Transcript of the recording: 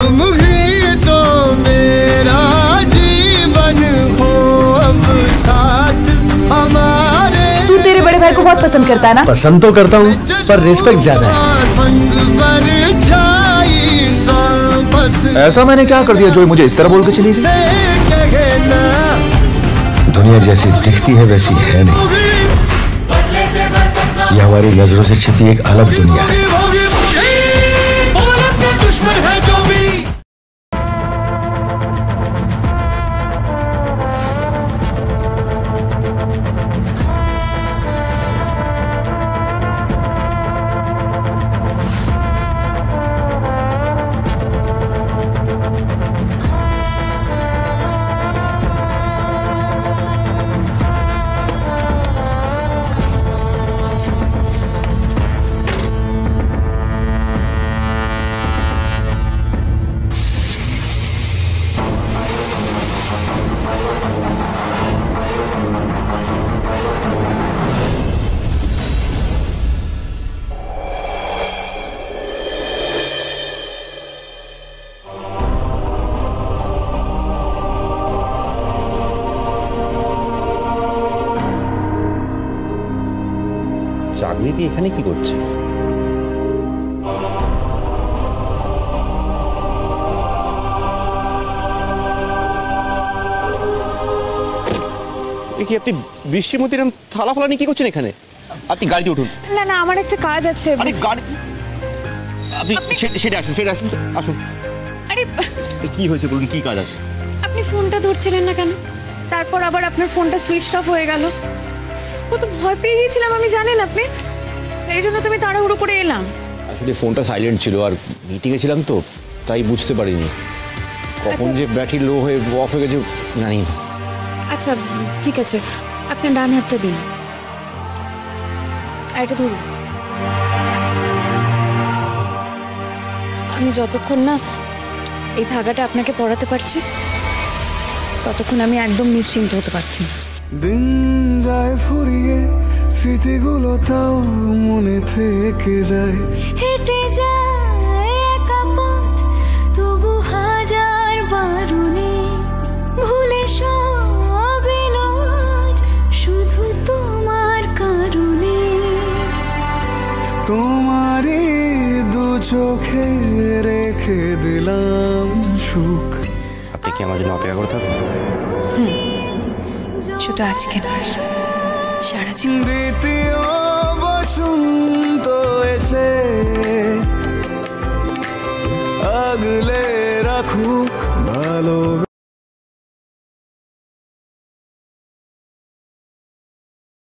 तुम ही तो मेरा जीवन हो अब साथ हमारे। तू तेरे बड़े भाई को बहुत पसंद करता है ना? पसंद तो करता हूँ पर रिस्पेक्ट ज्यादा है। संग ऐसा मैंने क्या कर दिया जो मुझे इस तरह बोल के चली गई? दुनिया जैसी दिखती है वैसी है नहीं, ये हमारी नजरों से छिपी एक अलग दुनिया है। চাকরি দিয়ে এখানে কি করছে? কি আপনি বৃষ্টিমতি নাম থালা ফালা নিয়ে কি করছেন এখানে? আপনি গাড়িতে উঠুন। না না, আমার একটা কাজ আছে। আরে গাড়ি আপনি সেটা আসুন আসুন। আরে কি হয়েছে বলুন, কি কাজ আছে? আপনি ফোনটা ধরছিলেন না কেন? তারপর আবার আপনার ফোনটা সুইচ অফ হয়ে গেল। ও তো ভয় পেয়ে গিয়েছিলাম আমি, জানেন আপনি, এই জন্য তুমি তাড়াহুড়ো করে এলাম। আসলে ফোনটা সাইলেন্ট ছিল আর মিটিংয়ে ছিলাম তো, তাই বুঝতে পারিনি কখন যে ব্যাটারি লো হয়ে অফ হয়ে গেছে জানি না। আচ্ছা ঠিক আছে, আপনার ডান হাতটা দিন আর এটা ধরুন। আমি যতক্ষণ না এই ধাগাটা আপনাকে পড়াতে পারছি ততক্ষণ আমি একদম নিশ্চিন্ত হতে পারছি। দিন যায় ফুরিয়ে, স্মৃতিগুলো তাও মনে থেকে যায়। হেঁটে যায় একা পথ, তবু হাজার বারুণে ভুলে সব এলো আজ শুধু তোমার কারণে। তোমারই দু চোখে রেখে দিলাম সুখ। আপনি কি আমার জন্য অপেক্ষা করতে হবে? শুধু আজকে নয়, সারা জীবন। দ্বিতীয় বসন্ত এসে আগলে রাখুক ভালো।